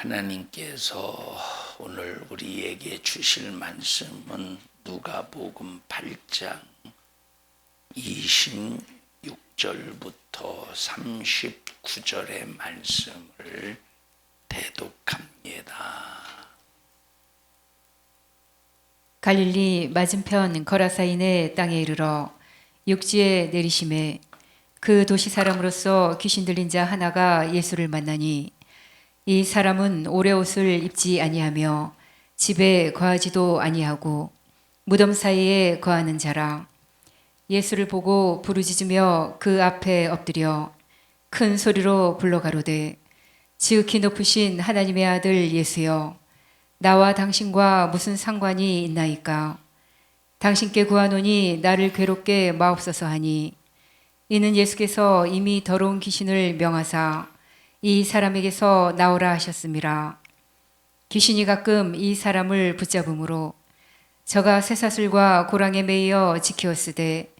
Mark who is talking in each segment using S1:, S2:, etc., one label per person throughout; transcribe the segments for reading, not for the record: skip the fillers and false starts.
S1: 하나님께서 오늘 우리에게 주실 말씀은 누가복음 8장 26절부터 39절의 말씀을 대독합니다.
S2: 갈릴리 맞은편 거라사인의 땅에 이르러 육지에 내리심에 그 도시 사람으로서 귀신 들린 자 하나가 예수를 만나니 이 사람은 오래 옷을 입지 아니하며 집에 거하지도 아니하고 무덤 사이에 거하는 자라. 예수를 보고 부르짖으며 그 앞에 엎드려 큰 소리로 불러 가로되 지극히 높으신 하나님의 아들 예수여, 나와 당신과 무슨 상관이 있나이까? 당신께 구하노니 나를 괴롭게 마옵소서 하니, 이는 예수께서 이미 더러운 귀신을 명하사 이 사람에게서 나오라 하셨음이라. 귀신이 가끔 이 사람을 붙잡음으로 저가 쇠사슬과 고랑에 매여 지키었으되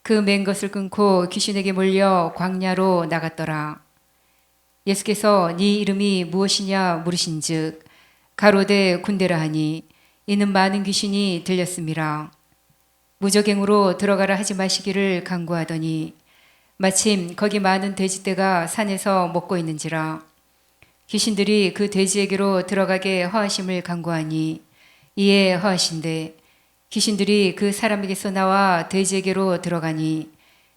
S2: 그 맨 것을 끊고 귀신에게 몰려 광야로 나갔더라. 예수께서 네 이름이 무엇이냐 물으신즉 가로되 군대라 하니, 이는 많은 귀신이 들렸음이라. 무저갱으로 들어가라 하지 마시기를 간구하더니 마침 거기 많은 돼지떼가 산에서 먹고 있는지라. 귀신들이 그 돼지에게로 들어가게 허하심을 간구하니 이에 허하신대 귀신들이 그 사람에게서 나와 돼지에게로 들어가니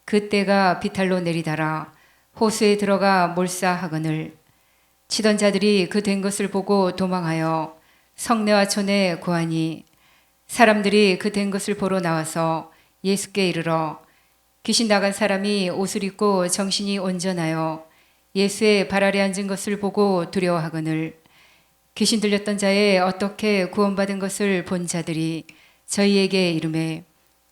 S2: 그 떼가 비탈로 내리다라 호수에 들어가 몰사하거늘. 치던 자들이 그 된 것을 보고 도망하여 성내와 촌에 고하니 사람들이 그 된 것을 보러 나와서 예수께 이르러 귀신 나간 사람이 옷을 입고 정신이 온전하여 예수의 발 아래 앉은 것을 보고 두려워하거늘. 귀신 들렸던 자의 어떻게 구원받은 것을 본 자들이 저희에게 이르매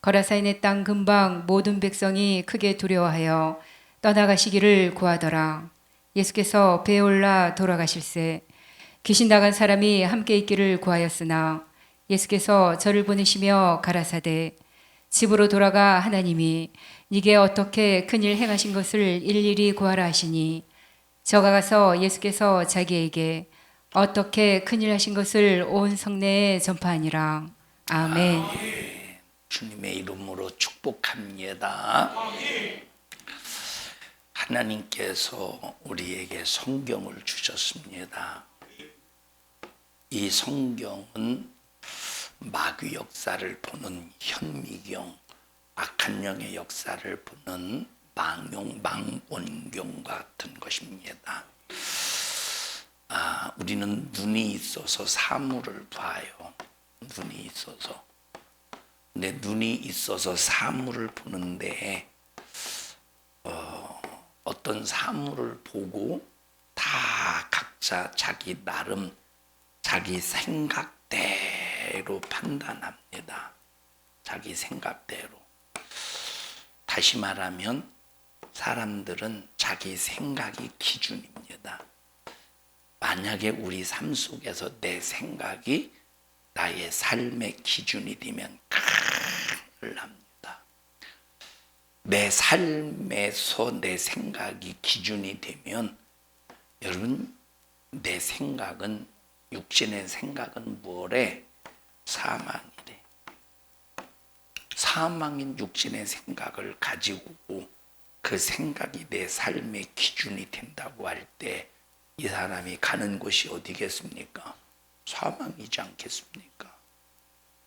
S2: 거라사인의 땅 근방 모든 백성이 크게 두려워하여 떠나가시기를 구하더라. 예수께서 배에 올라 돌아가실새 귀신 나간 사람이 함께 있기를 구하였으나 예수께서 저를 보내시며 가라사대 집으로 돌아가 하나님이 네게 어떻게 큰일 행하신 것을 일일이 구하라 하시니, 저가 가서 예수께서 자기에게 어떻게 큰일 하신 것을 온 성내에 전파하니라. 아멘.
S1: 주님의 이름으로 축복합니다. 하나님께서 우리에게 성경을 주셨습니다. 이 성경은 마귀 역사를 보는 현미경, 악한 영의 역사를 보는 망원경 같은 것입니다. 우리는 눈이 있어서 사물을 봐요. 눈이 있어서. 근데 눈이 있어서 사물을 보는데 어떤 사물을 보고 다 각자 자기 나름 자기 생각대로 판단합니다. 자기 생각대로. 다시 말하면 사람들은 자기 생각이 기준입니다. 만약에 우리 삶 속에서 내 생각이 나의 삶의 기준이 되면 큰일 납니다. 내 삶에서 내 생각이 기준이 되면 여러분, 내 생각은, 육신의 생각은 뭐래? 사망이래. 사망인 육신의 생각을 가지고 그 생각이 내 삶의 기준이 된다고 할 때 이 사람이 가는 곳이 어디겠습니까? 사망이지 않겠습니까?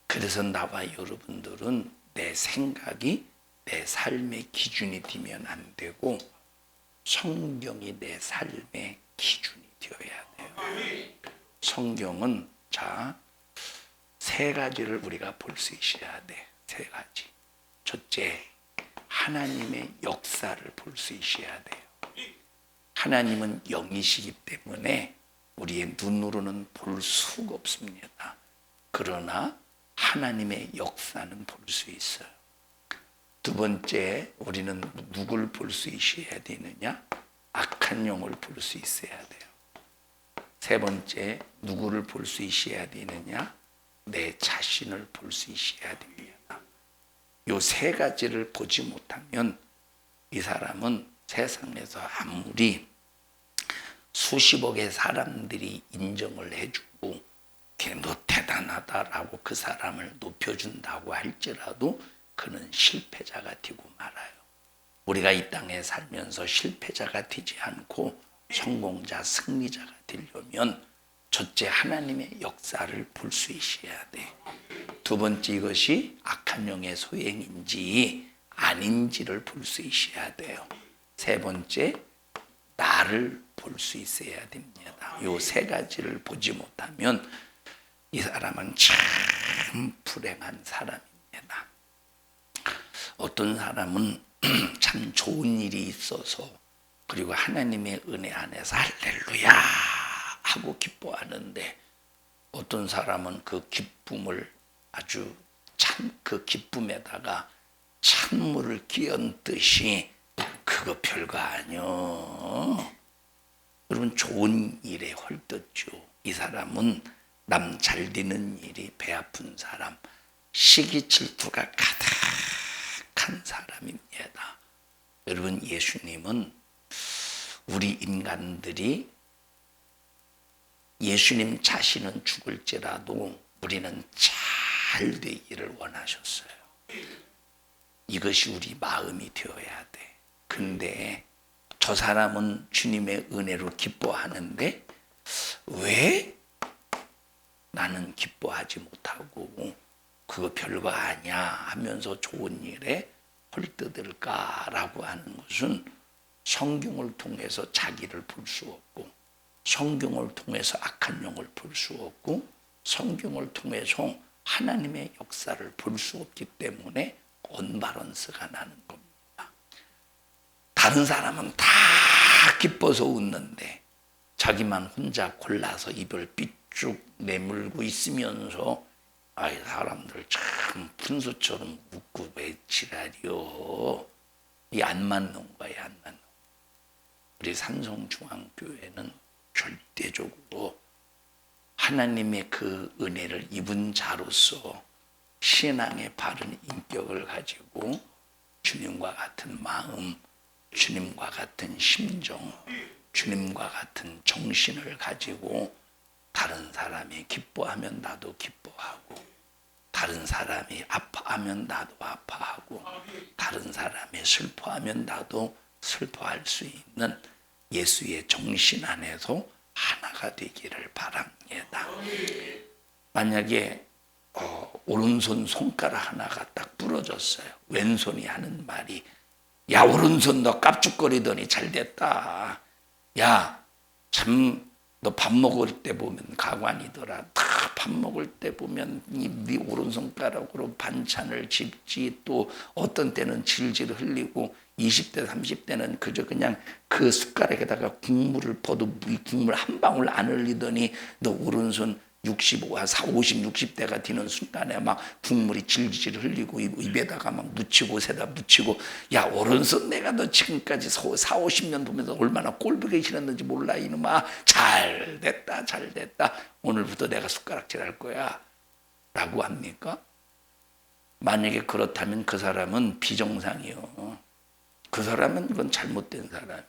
S1: 그래서 나와 여러분들은 내 생각이 내 삶의 기준이 되면 안 되고 성경이 내 삶의 기준이 되어야 돼요. 성경은 세 가지를 우리가 볼 수 있어야 돼. 세 가지. 첫째, 하나님의 역사를 볼 수 있어야 돼요. 하나님은 영이시기 때문에 우리의 눈으로는 볼 수가 없습니다. 그러나 하나님의 역사는 볼 수 있어요. 두 번째, 우리는 누굴 볼 수 있어야 되느냐? 악한 영을 볼 수 있어야 돼요. 세 번째, 누구를 볼 수 있어야 되느냐? 내 자신을 볼 수 있어야 됩니다. 요 세 가지를 보지 못하면 이 사람은 세상에서 아무리 수십억의 사람들이 인정을 해주고 너 대단하다라고 그 사람을 높여준다고 할지라도 그는 실패자가 되고 말아요. 우리가 이 땅에 살면서 실패자가 되지 않고 성공자, 승리자가 되려면 첫째 하나님의 역사를 볼 수 있어야 돼. 두 번째 이것이 악한 영의 소행인지 아닌지를 볼 수 있어야 돼요. 세 번째 나를 볼 수 있어야 됩니다. 요 세 가지를 보지 못하면 이 사람은 참 불행한 사람입니다. 어떤 사람은 참 좋은 일이 있어서 그리고 하나님의 은혜 안에서 할렐루야 하고 기뻐하는데 어떤 사람은 그 기쁨을 아주 참 그 기쁨에다가 찬물을 끼얹듯이 그거 별거 아니요. 여러분 좋은 일에 헐떴죠. 이 사람은 남 잘 되는 일이 배 아픈 사람, 시기 질투가 가득한 사람입니다. 여러분 예수님은 우리 인간들이 예수님 자신은 죽을지라도 우리는 잘 되기를 원하셨어요. 이것이 우리 마음이 되어야 돼. 근데 저 사람은 주님의 은혜로 기뻐하는데 왜 나는 기뻐하지 못하고 그거 별거 아니야 하면서 좋은 일에 헐뜯을까라고 하는 것은 성경을 통해서 자기를 볼 수 없고 성경을 통해서 악한 영을 볼 수 없고 성경을 통해서 하나님의 역사를 볼 수 없기 때문에 언바런스가 나는 겁니다. 다른 사람은 다 기뻐서 웃는데 자기만 혼자 골라서 입을 삐쭉 내물고 있으면서 아이 사람들 참 분수처럼 웃고 왜 지랄이요. 이 안 맞는 거야, 안 맞는 거. 우리 산성중앙교회는 절대적으로 하나님의 그 은혜를 입은 자로서 신앙의 바른 인격을 가지고 주님과 같은 마음, 주님과 같은 심정, 주님과 같은 정신을 가지고 다른 사람이 기뻐하면 나도 기뻐하고 다른 사람이 아파하면 나도 아파하고 다른 사람이 슬퍼하면 나도 슬퍼할 수 있는 예수의 정신 안에서 하나가 되기를 바랍니다. 만약에 오른손 손가락 하나가 딱 부러졌어요. 왼손이 하는 말이 야 오른손 너 깝죽거리더니 잘됐다. 야 참 너 밥 먹을 때 보면 가관이더라. 다 밥 먹을 때 보면 네 오른손가락으로 반찬을 집지 또 어떤 때는 질질 흘리고 20대 30대는 그저 그냥 그 숟가락에다가 국물을 퍼도 이 국물 한 방울 안 흘리더니 너 오른손 50, 60대가 되는 순간에 막 국물이 질질 흘리고 입에다가 막 묻히고 새다 묻히고 야 오른손 내가 너 지금까지 40-50년 보면서 얼마나 꼴보기 싫었는지 몰라 이놈아. 잘됐다 잘됐다 오늘부터 내가 숟가락질 할 거야 라고 합니까? 만약에 그렇다면 그 사람은 비정상이요. 그 사람은 그건 잘못된 사람이에요.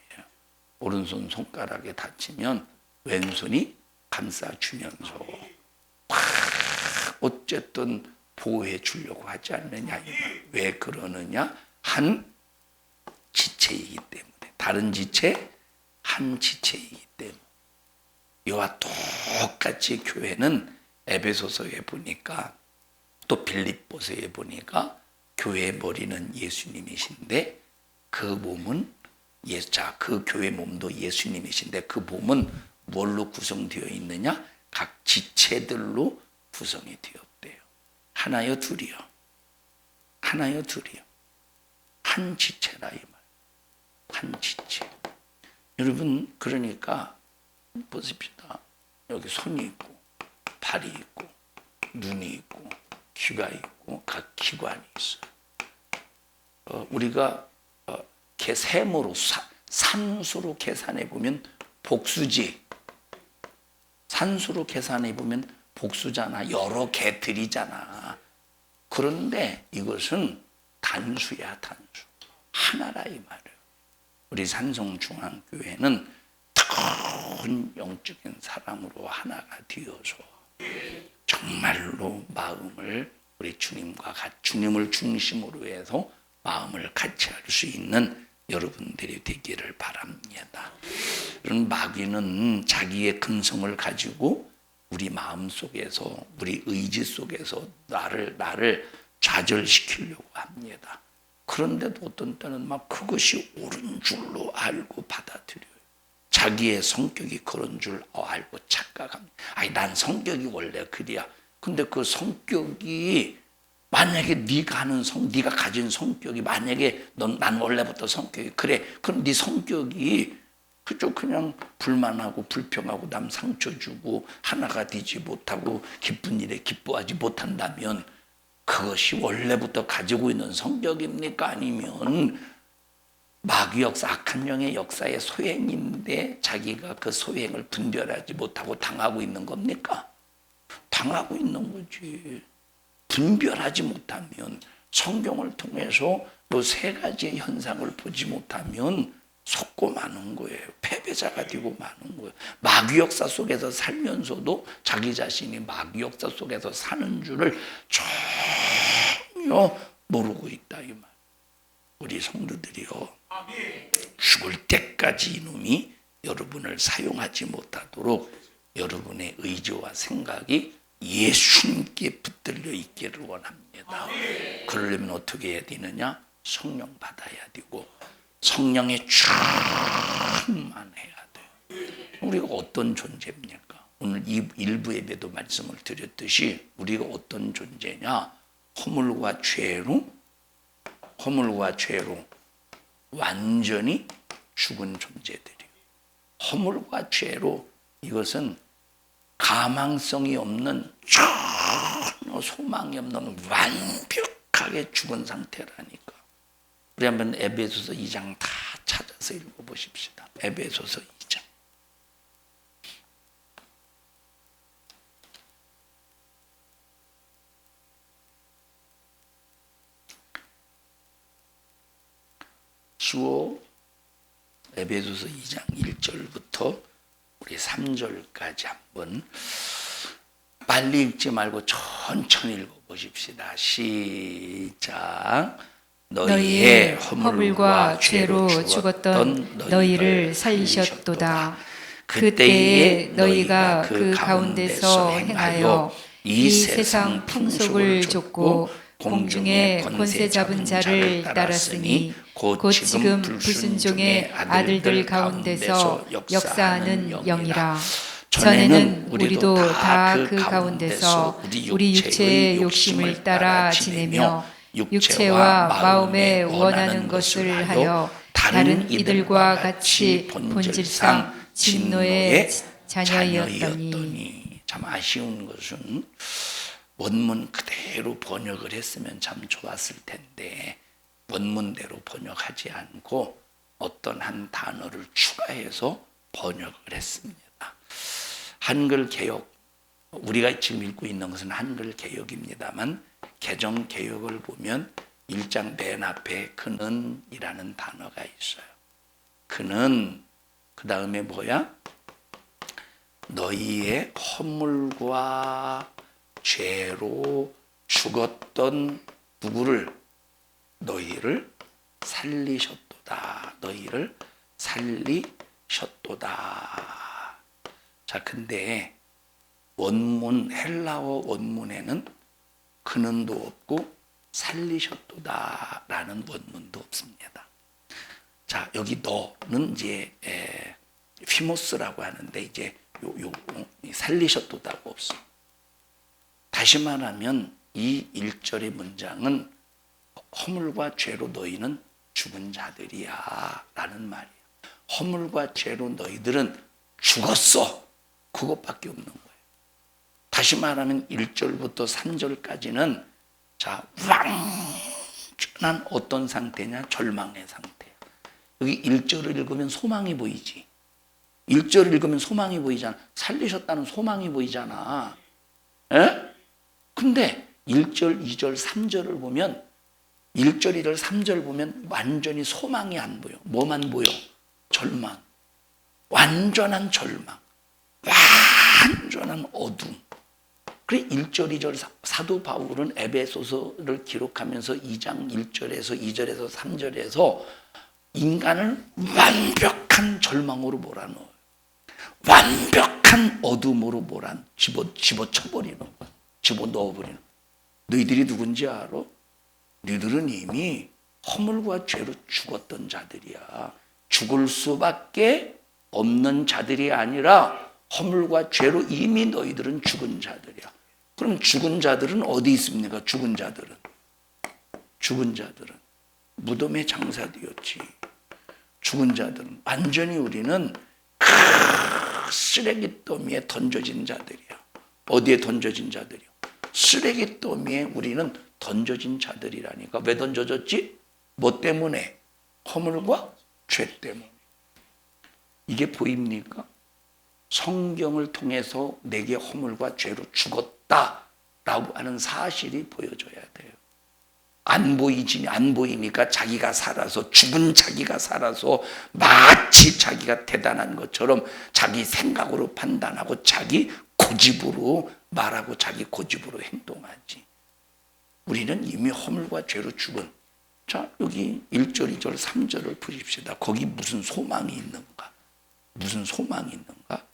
S1: 오른손 손가락에 다치면 왼손이 감싸주면서 어쨌든 보호해 주려고 하지 않느냐. 왜 그러느냐? 한 지체이기 때문에. 다른 지체, 한 지체이기 때문에. 이와 똑같이 교회는 에베소서에 보니까 또 빌립보서에 보니까 교회의 머리는 예수님이신데 그 몸은 그 교회 몸도 예수님이신데 그 몸은 뭘로 구성되어 있느냐? 각 지체들로 구성이 되었대요. 하나요, 둘이요? 하나요, 둘이요? 한 지체라 이 말. 한 지체. 여러분 그러니까 보십시다. 여기 손이 있고 발이 있고 눈이 있고 귀가 있고 각 기관이 있어요. 우리가 세모로 산수로 계산해 보면 복수지. 산수로 계산해 보면 복수잖아. 여러 개들이잖아. 그런데 이것은 단수야, 단수. 하나라 이 말이에요. 우리 산성중앙교회는 딱 좋은 영적인 사람으로 하나가 되어서 정말로 마음을 우리 주님과 같이 주님을 중심으로 해서 마음을 같이 할 수 있는 여러분들이 되기를 바랍니다. 이런 마귀는 자기의 근성을 가지고 우리 마음 속에서 우리 의지 속에서 나를 좌절시키려고 합니다. 그런데도 어떤 때는 막 그것이 옳은 줄로 알고 받아들여요. 자기의 성격이 그런 줄 알고 착각합니다. 아니 난 성격이 원래 그래야. 근데 그 성격이 만약에 네가 가진 성격이 만약에 난 원래부터 성격이 그래. 그럼 네 성격이 그저 그냥 불만하고 불평하고 남 상처 주고 하나가 되지 못하고 기쁜 일에 기뻐하지 못한다면 그것이 원래부터 가지고 있는 성격입니까? 아니면 마귀 역사, 악한 영의 역사의 소행인데 자기가 그 소행을 분별하지 못하고 당하고 있는 겁니까? 당하고 있는 거지. 분별하지 못하면 성경을 통해서 그 세 가지의 현상을 보지 못하면 속고 마는 거예요. 패배자가 되고 마는 거예요. 마귀 역사 속에서 살면서도 자기 자신이 마귀 역사 속에서 사는 줄을 전혀 모르고 있다 이 말. 우리 성도들이요. 죽을 때까지 이놈이 여러분을 사용하지 못하도록 여러분의 의지와 생각이 예수님께 붙들려 있기를 원합니다. 그러려면 어떻게 해야 되느냐? 성령 받아야 되고 성령에 충만해야 돼요. 우리가 어떤 존재입니까? 오늘 일부 예배도 말씀을 드렸듯이 우리가 어떤 존재냐? 허물과 죄로 완전히 죽은 존재들이에요. 허물과 죄로 이것은 가망성이 없는 전혀 소망이 없는 완벽하게 죽은 상태라니까. 우리 한번 에베소서 2장 다 찾아서 읽어보십시다. 에베소서 2장. 쉬워. 에베소서 2장 1절부터 우리 3절까지 한번 빨리 읽지 말고 천천히 읽어보십시다. 시작. 너희의 허물과 죄로 죽었던 너희를 살리셨도다.
S2: 그때에 너희가 그 가운데서 행하여 이 세상 풍속을 좇고 공중의 권세 잡은 자를 따랐으니 곧 지금 불순종의 아들들 가운데서 역사하는 영이라. 전에는 우리도 다 그 가운데서 우리 육체의 욕심을 따라 지내며 육체와 마음에 원하는 것을 하여 다른 이들과 같이 본질상 진노의 자녀였더니.
S1: 참 아쉬운 것은 원문 그대로 번역을 했으면 참 좋았을 텐데 원문대로 번역하지 않고 어떤 한 단어를 추가해서 번역을 했습니다. 한글 개역, 우리가 지금 읽고 있는 것은 한글 개역입니다만 개정 개역을 보면 1장 맨 앞에 그는이라는 단어가 있어요. 그는 그 다음에 뭐야? 너희의 허물과 죄로 죽었던 누구를? 너희를 살리셨도다. 너희를 살리셨도다. 자, 근데 원문 헬라어 원문에는 그는도 없고 살리셨도다라는 원문도 없습니다. 자, 여기 너는 이제 피모스라고 하는데 이제 살리셨도다가 없어. 다시 말하면 이 1절의 문장은 허물과 죄로 너희는 죽은 자들이야 라는 말이야. 허물과 죄로 너희들은 죽었어. 그것밖에 없는 거예요. 다시 말하면 1절부터 3절까지는 자, 완전한 어떤 상태냐? 절망의 상태야. 여기 1절을 읽으면 소망이 보이지. 1절을 읽으면 소망이 보이잖아. 살리셨다는 소망이 보이잖아. 에? 근데 1절, 2절, 3절을 보면 1절, 2절, 3절 보면 완전히 소망이 안 보여. 뭐만 보여? 절망. 완전한 절망, 완전한 어둠. 그래 1절 2절 사도 바울은 에베소서를 기록하면서 2장 1절에서 2절에서 3절에서 인간을 완벽한 절망으로 몰아넣어요. 완벽한 어둠으로 집어쳐버리는 거야. 집어넣어버리는 거야. 너희들이 누군지 알아? 너희들은 이미 허물과 죄로 죽었던 자들이야. 죽을 수밖에 없는 자들이 아니라 허물과 죄로 이미 너희들은 죽은 자들이야. 그럼 죽은 자들은 어디 있습니까? 죽은 자들은 무덤에 장사되었지. 죽은 자들은 완전히 우리는 그 쓰레기 더미에 던져진 자들이야. 어디에 던져진 자들이야? 쓰레기 더미에 우리는 던져진 자들이라니까. 왜 던져졌지? 뭐 때문에? 허물과 죄 때문에. 이게 보입니까? 성경을 통해서 내게 허물과 죄로 죽었다라고 하는 사실이 보여져야 돼요. 안 보이니까 자기가 살아서, 죽은 자기가 살아서 마치 자기가 대단한 것처럼 자기 생각으로 판단하고 자기 고집으로 말하고 자기 고집으로 행동하지. 우리는 이미 허물과 죄로 죽은. 자, 여기 1절, 2절, 3절을 보십시다. 거기 무슨 소망이 있는가? 무슨 소망이 있는가?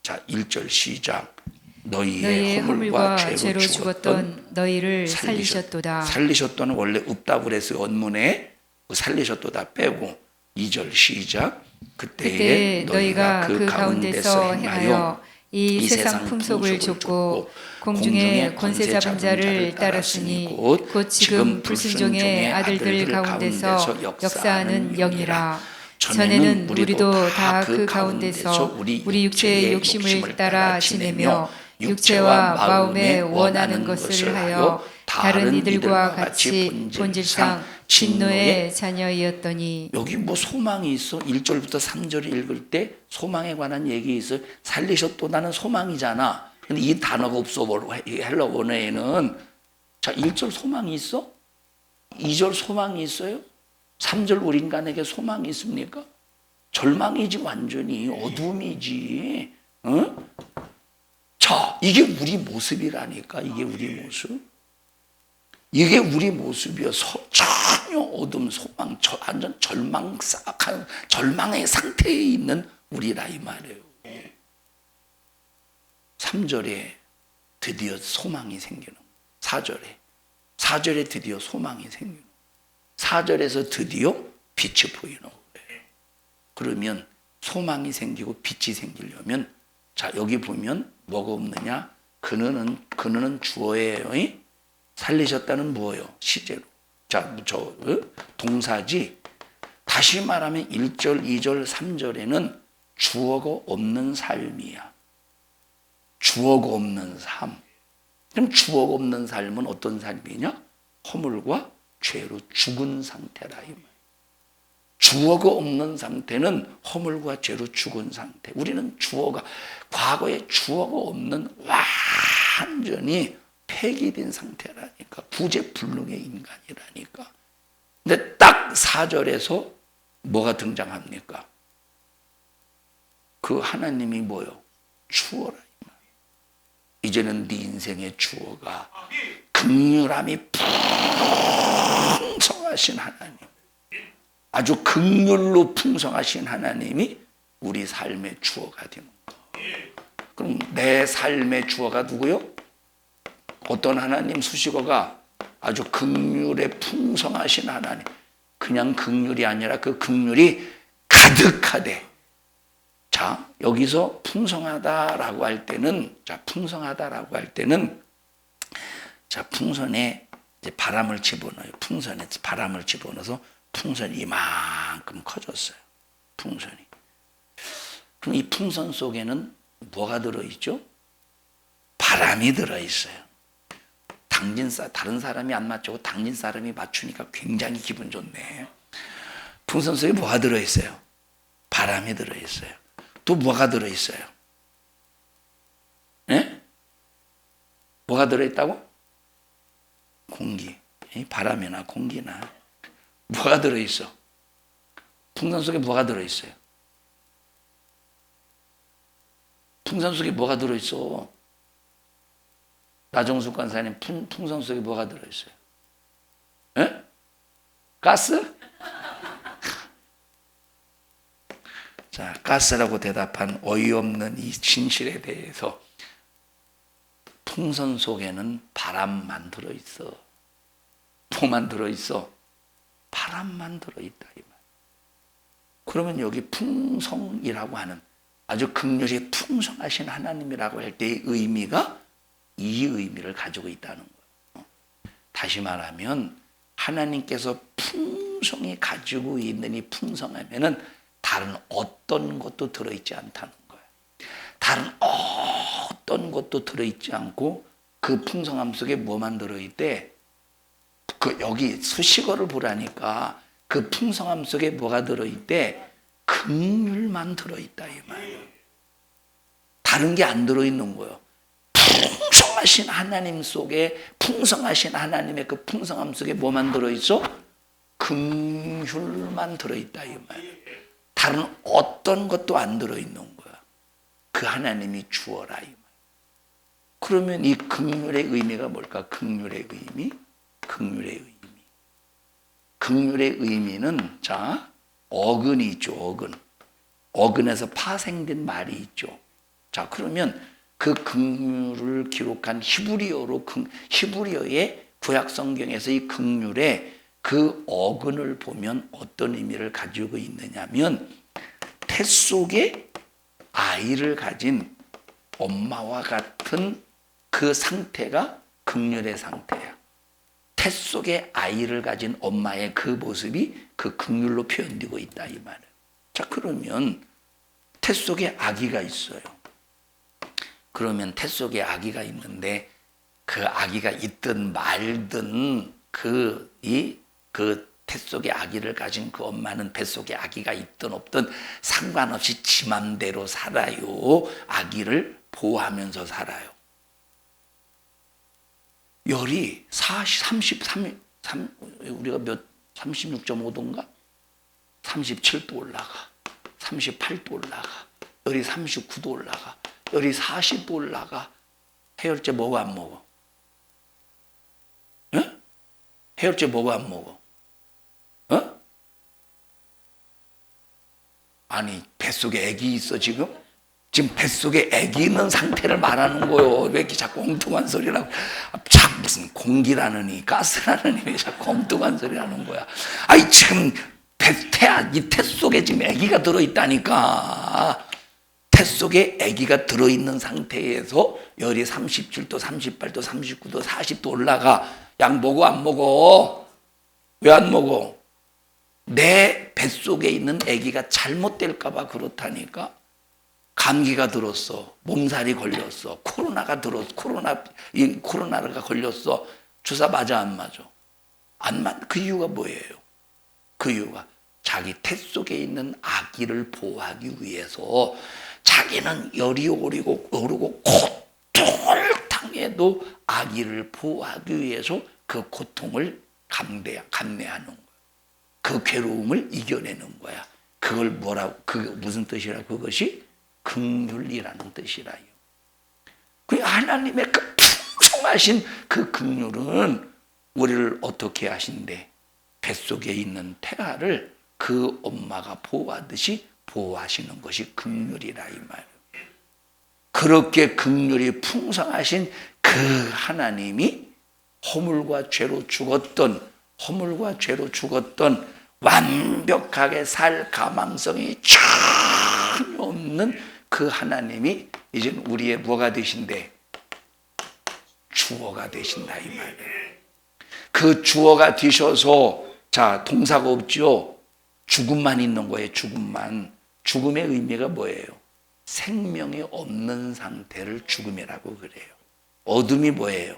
S1: 자, 1절 시작. 너희의 허물과 죄로 죽었던
S2: 너희를 살리셨도다.
S1: 살리셨도는 원래 없다고 해서 원문에 살리셨도다 빼고 2절 시작. 그때에 너희가 그 가운데서 행하여 이 세상 풍속을 좇고 공중의 권세 잡은 자를 따랐으니 곧 지금 불순종의 아들들 가운데서 역사하는 영이라. 전에는 우리도 다 그 가운데서 우리 육체의 욕심을 따라 지내며 육체와 마음에 원하는 것을 하여 다른 이들과 같이 본질상 진노의 자녀이었더니. 여기 뭐 소망이 있어? 1절부터 3절을 읽을 때 소망에 관한 얘기 있어. 살리셨도다는 소망이잖아. 근데 이 단어가 없어. 헬러 원어에는. 자, 1절 소망이 있어? 2절 소망이 있어요? 3절 우리 인간에게 소망이 있습니까? 절망이지. 완전히 어둠이지. 응? 자, 이게 우리 모습이라니까. 이게 우리 모습. 이게 우리 모습이어서 전혀 어둠, 소망, 완전 절망싹한 절망의 상태에 있는 우리라 이 말이에요. 3절에 드디어 소망이 생기는 거예요. 4절에 드디어 소망이 생기는 거예요. 4절에서 드디어 빛이 보이는 거예요. 그러면 소망이 생기고 빛이 생기려면, 자, 여기 보면 뭐가 없느냐? 그는 주어예요. 살리셨다는 뭐예요? 시제로. 자, 동사지. 다시 말하면 1절, 2절, 3절에는 주어가 없는 삶이야. 주어가 없는 삶. 그럼 주어가 없는 삶은 어떤 삶이냐? 허물과 죄로 죽은 상태라 이 말. 주어가 없는 상태는 허물과 죄로 죽은 상태. 우리는 과거에 주어가 없는 완전히 폐기된 상태라니까. 구제불능의 인간이라니까. 근데 딱 4절에서 뭐가 등장합니까? 그 하나님이 뭐요? 주어라. 이제는 네 인생의 주어가 긍휼함이 풍성하신 하나님, 아주 긍휼로 풍성하신 하나님이 우리 삶의 주어가 되는 거예요. 그럼 내 삶의 주어가 누구요? 어떤 하나님? 수식어가 아주 긍휼에 풍성하신 하나님. 그냥 긍휼이 아니라 그 긍휼이 가득하되. 자, 여기서 풍성하다라고 할 때는, 자, 풍선에 이제 바람을 집어넣어요. 풍선에 바람을 집어넣어서 풍선이 이만큼 커졌어요. 풍선이. 그럼 이 풍선 속에는 뭐가 들어있죠? 바람이 들어있어요. 다른 사람이 안 맞추고 당진 사람이 맞추니까 굉장히 기분 좋네. 풍선 속에 뭐가 들어있어요? 바람이 들어있어요. 또 뭐가 들어있어요? 네? 뭐가 들어있다고? 공기. 바람이나 공기나. 뭐가 들어있어? 풍선 속에 뭐가 들어있어요? 풍선 속에 뭐가 들어있어? 나정숙 간사님, 풍선 속에 뭐가 들어있어요? 에? 가스? 자, 가스라고 대답한 어이없는 이 진실에 대해서 풍선 속에는 바람만 들어있어. 뭐만 들어있어? 바람만 들어있다 이 말. 그러면 여기 풍성이라고 하는 아주 극렬히 풍성하신 하나님이라고 할 때의 의미가 이 의미를 가지고 있다는 거예요. 다시 말하면 하나님께서 풍성히 가지고 있는 이 풍성하면은 다른 어떤 것도 들어있지 않다는 거예요. 다른 어떤 것도 들어있지 않고 그 풍성함 속에 뭐만 들어있대? 여기 수식어를 보라니까 그 풍성함 속에 뭐가 들어있대? 긍휼만 들어있다 이 말이에요. 다른 게 안 들어있는 거예요. 풍성하신 하나님 속에 풍성하신 하나님의 그 풍성함 속에 뭐만 들어있어? 긍휼만 들어있다 이 말이에요. 다른 어떤 것도 안 들어있는 거야. 그 하나님이 주어라 이 말. 그러면 이 긍휼의 의미가 뭘까? 긍휼의 의미? 긍휼의 의미. 긍휼의 의미는 자 어근이 있죠. 어근. 어근에서 파생된 말이 있죠. 자 그러면 그 긍휼을 기록한 히브리어의 구약 성경에서 이 긍휼의 그 어근을 보면 어떤 의미를 가지고 있느냐면 태 속에 아이를 가진 엄마와 같은 그 상태가 긍휼의 상태야. 태 속에 아이를 가진 엄마의 그 모습이 그 긍휼로 표현되고 있다 이 말이에요. 자 그러면 태 속에 아기가 있어요. 그러면 태 속에 아기가 있는데 그 아기가 있든 말든 그 뱃속에 아기를 가진 그 엄마는 뱃속에 아기가 있든 없든 상관없이 지 맘대로 살아요. 아기를 보호하면서 살아요. 열이 우리가 36.5도인가? 37도 올라가. 38도 올라가. 열이 39도 올라가. 열이 40도 올라가. 해열제 먹어 안 먹어? 응? 해열제 먹어 안 먹어? 아니 뱃속에 애기 있어 지금? 지금 뱃속에 애기 있는 상태를 말하는 거요. 왜 이렇게 자꾸 엉뚱한 소리라고? 자꾸 무슨 공기라느니 가스라느니 왜 자꾸 엉뚱한 소리 하는 거야? 아니 지금 이 태 속에 지금 애기가 들어있다니까. 태 속에 아기가 들어있는 상태에서 열이 37도, 38도, 39도, 40도 올라가. 약 먹어 안 먹어? 왜 안 먹어? 내 뱃속에 있는 아기가 잘못될까 봐 그렇다니까. 감기가 들었어. 몸살이 걸렸어. 코로나가 걸렸어. 주사 맞아 안 맞아? 안 맞. 그 이유가 뭐예요? 그 이유가 자기 태 속에 있는 아기를 보호하기 위해서 자기는 열이 오르고 고통을 당해도 아기를 보호하기 위해서 그 고통을 감내하는 거야. 그 괴로움을 이겨내는 거야. 그걸 무슨 뜻이라? 그것이 긍휼이라는 뜻이라요. 그 하나님의 그 풍성하신 그 긍휼은 우리를 어떻게 하신대? 뱃속에 있는 태아를 그 엄마가 보호하듯이 보호하시는 것이 긍휼이라 이 말이에요. 그렇게 긍휼이 풍성하신 그 하나님이 허물과 죄로 죽었던 완벽하게 살 가망성이 전혀 없는 그 하나님이 이제 우리의 뭐가 되신대? 주어가 되신다 이 말이에요. 그 주어가 되셔서 자 동사가 없죠. 죽음만 있는 거예요. 죽음의 의미가 뭐예요? 생명이 없는 상태를 죽음이라고 그래요. 어둠이 뭐예요?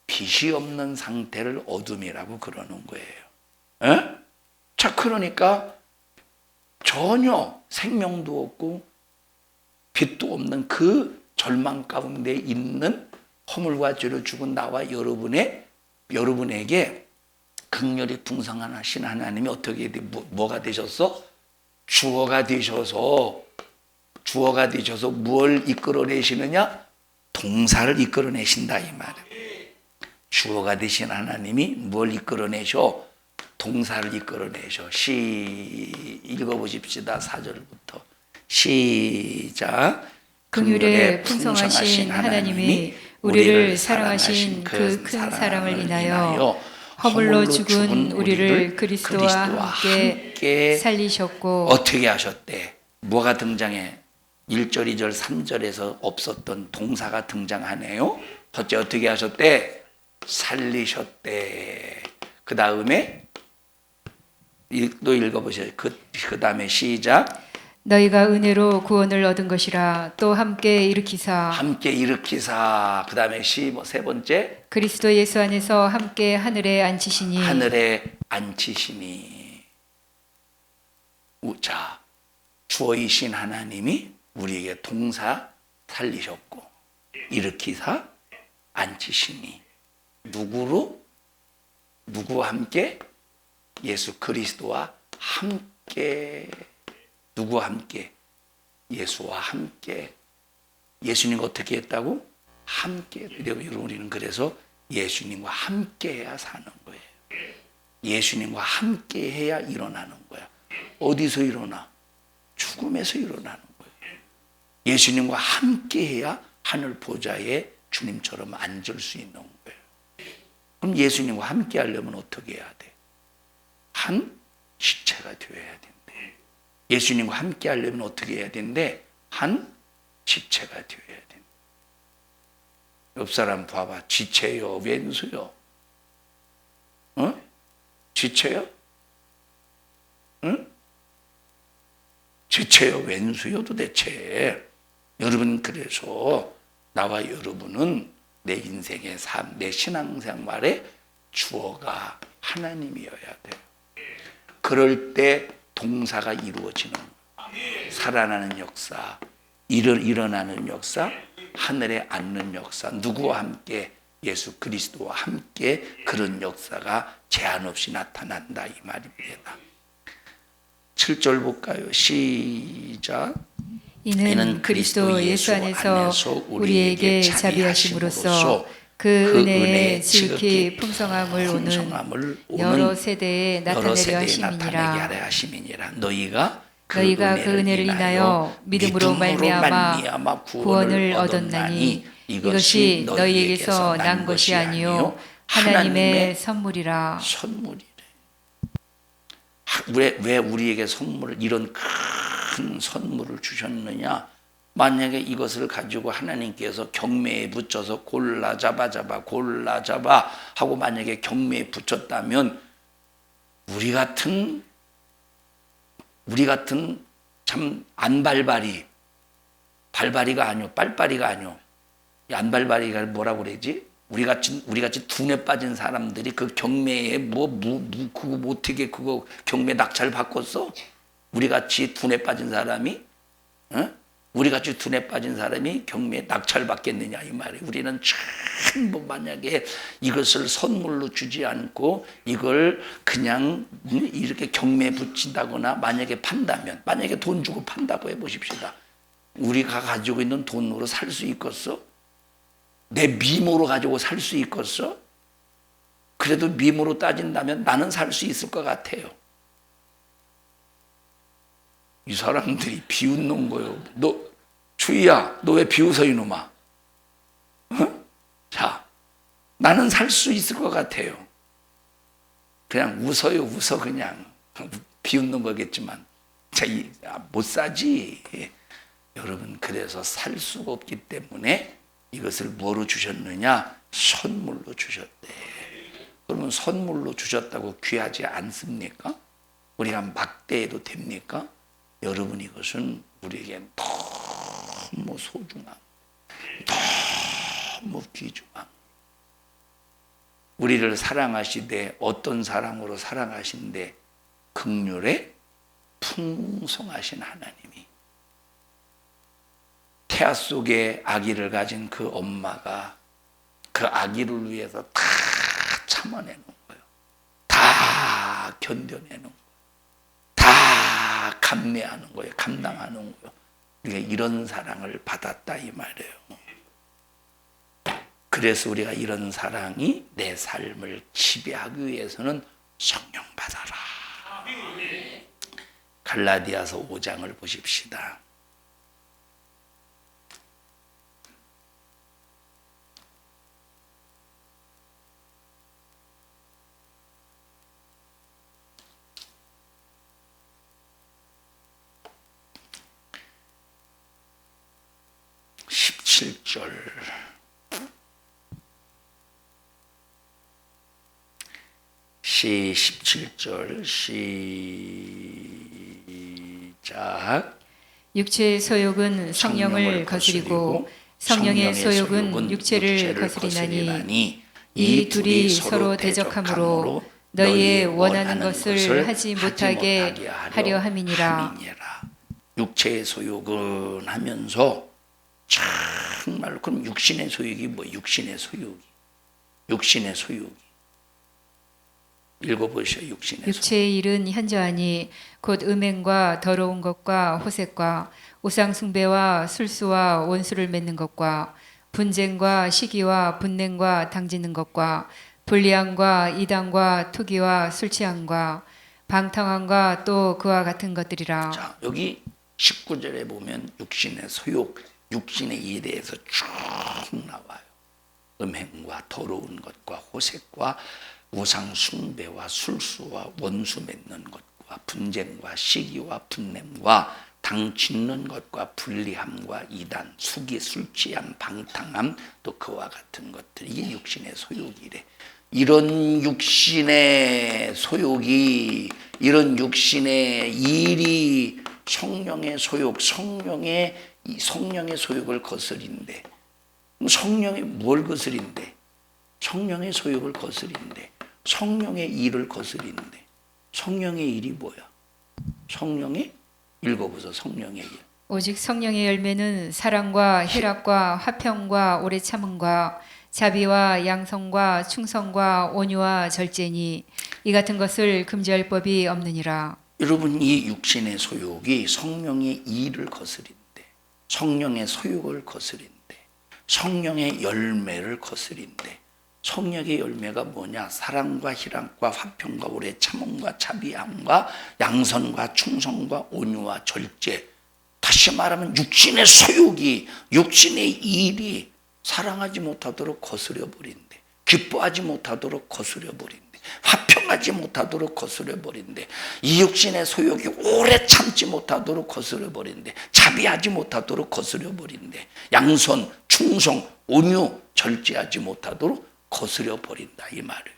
S1: 빛이 없는 상태를 어둠이라고 그러는 거예요. 에? 자 그러니까 전혀 생명도 없고 빛도 없는 그 절망 가운데 있는 허물과 죄로 죽은 나와 여러분에게 긍휼이 풍성하신 하나님이 어떻게 뭐가 되셨어? 주어가 되셔서 주어가 되셔서 무엇을 이끌어내시느냐? 동사를 이끌어내신다 이 말이에요. 주어가 되신 하나님이 뭘 이끌어내셔? 동사를 이끌어내셔. 읽어보십시다. 4절부터 시작.
S2: 긍휼에 풍성하신 하나님이 우리를 사랑하신 그 큰 사랑을 인하여 허물로 죽은 우리를 그리스도와 함께 살리셨고
S1: 어떻게 하셨대? 뭐가 등장해? 1절, 2절, 3절에서 없었던 동사가 등장하네요. 첫째 어떻게 하셨대? 살리셨대. 그 다음에 또 읽어보세요. 그 다음에 시작.
S2: 너희가 은혜로 구원을 얻은 것이라 또 함께 일으키사
S1: 그 다음에 세 번째
S2: 그리스도 예수 안에서 함께 하늘에 앉히시니
S1: 자, 주어이신 하나님이 우리에게 동사 살리셨고 일으키사 앉히시니 누구와 함께? 예수 그리스도와 함께. 누구와 함께? 예수와 함께. 예수님과 어떻게 했다고? 함께. 우리는 그래서 예수님과 함께 해야 사는 거예요. 예수님과 함께 해야 일어나는 거야. 어디서 일어나? 죽음에서 일어나는 거예요. 예수님과 함께 해야 하늘 보좌에 주님처럼 앉을 수 있는 거예요. 그럼 예수님과 함께 하려면 어떻게 해야 돼? 한 지체가 되어야 된대. 예수님과 함께 하려면 어떻게 해야 된대? 한 지체가 되어야 된대. 옆 사람 봐봐. 지체요? 왼수요? 지체요? 응? 지체요? 왼수요? 도대체. 여러분, 그래서 나와 여러분은 내 인생의 삶, 내 신앙생활의 주어가 하나님이어야 돼요. 그럴 때 동사가 이루어지는 거예요. 살아나는 역사, 일어나는 역사, 하늘에 앉는 역사, 누구와 함께? 예수 그리스도와 함께 그런 역사가 제한 없이 나타난다 이 말입니다. 7절 볼까요? 시작.
S2: 이는 그리스도 예수 안에서 우리에게 자비하심으로써 그 은혜의 지극히 풍성함을 오는 여러 세대에 나타내려 하심이니라.
S1: 너희가 그
S2: 은혜를 인하여 믿음으로 말미암아 구원을 얻었나니 이것이 너희에게서 난 것이 아니요 하나님의 선물이라.
S1: 선물이래. 왜 우리에게 이런 큰 선물을 주셨느냐? 만약에 이것을 가지고 하나님께서 경매에 붙여서 골라 잡아 하고 만약에 경매에 붙였다면 우리 같은 참 발발이가 아니오, 빨빨이가 아니오. 안발발이가 뭐라고 그러지? 우리 같이 둔에 빠진 사람들이 그 경매에 그거 어떻게 그거 경매 낙찰 바꿨어? 우리 같이 둔에 빠진 사람이, 우리 같이 둔에 빠진 사람이 경매에 낙찰 받겠느냐 이 말이에요. 우리는 전부 만약에 이것을 선물로 주지 않고 이걸 그냥 이렇게 경매에 붙인다거나 만약에 판다면, 만약에 돈 주고 판다고 해보십시다. 우리가 가지고 있는 돈으로 살 수 있겠어? 내 미모로 가지고 살 수 있겠어? 그래도 미모로 따진다면 나는 살 수 있을 것 같아요. 이 사람들이 비웃는 거예요. 주희야, 너 왜 비웃어 이놈아? 자, 나는 살 수 있을 것 같아요. 그냥 웃어 그냥. 비웃는 거겠지만 자, 못 사지. 여러분, 그래서 살 수가 없기 때문에 이것을 뭐로 주셨느냐? 선물로 주셨대. 그러면 선물로 주셨다고 귀하지 않습니까? 우리가 막대해도 됩니까? 여러분, 이것은 우리에게 너무 소중한, 너무 귀중한, 우리를 사랑하시되 어떤 사랑으로 사랑하신데 긍휼에 풍성하신 하나님이 태아 속에 아기를 가진 그 엄마가 그 아기를 위해서 다 참아내는 거예요. 다 견뎌내는 거예요. 다 감내하는 거예요. 감당하는 거예요. 우리가 이런 사랑을 받았다 이 말이에요. 그래서 우리가 이런 사랑이 내 삶을 지배하기 위해서는 성령 받아라. 갈라디아서 5장을 보십시다. 시 17절 시작.
S2: 육체의 소욕은 성령을 거스리고 성령의 소욕은 육체를 거스리나니 이 둘이 서로 대적하므로 너희의 원하는 것을 하지 못하게 하려 함이니라.
S1: 육체의 소욕은 하면서 정말 그럼 육신의 소욕이 뭐 육신의 소욕이 읽어보시오.
S2: 육체의 일은 현저하니 곧 음행과 더러운 것과 호색과 우상 숭배와 술수와 원수를 맺는 것과 분쟁과 시기와 분냉과 당지는 것과 불리함과 이단과 투기와 술취함과 방탕함과 또 그와 같은 것들이라.
S1: 자, 여기 19절에 보면 육신의 소욕, 육신의 일에 대해서 쭉 나와요. 음행과 더러운 것과 호색과 우상 숭배와 술수와 원수 맺는 것과 분쟁과 시기와 분냄과 당 짓는 것과 불리함과 이단, 수기, 술취함, 방탕함, 또 그와 같은 것들, 이게 육신의 소욕이래. 이런 육신의 소욕이, 이런 육신의 일이 성령의 소욕, 성령의 소욕을 거스린대. 성령이 뭘 거스린대? 성령의 소욕을 거스린대. 성령의 일을 거스리는데, 성령의 일이 뭐야? 성령의, 읽어보세요. 성령의 일.
S2: 오직 성령의 열매는 사랑과 희락과 화평과 오래 참음과 자비와 양성과 충성과 온유와 절제니 이 같은 것을 금지할 법이 없느니라.
S1: 여러분, 이 육신의 소욕이 성령의 일을 거스린대. 성령의 소욕을 거스린대. 성령의 열매를 거스린대. 성령의 열매가 뭐냐? 사랑과 희락과 화평과 오래 참음과 자비함과 양선과 충성과 온유와 절제. 다시 말하면 육신의 소욕이, 육신의 일이 사랑하지 못하도록 거스려 버린대. 기뻐하지 못하도록 거스려 버린대. 화평하지 못하도록 거스려 버린대. 이 육신의 소욕이 오래 참지 못하도록 거스려 버린대. 자비하지 못하도록 거스려 버린대. 양선, 충성, 온유, 절제하지 못하도록 거스려 버린다 이 말이에요.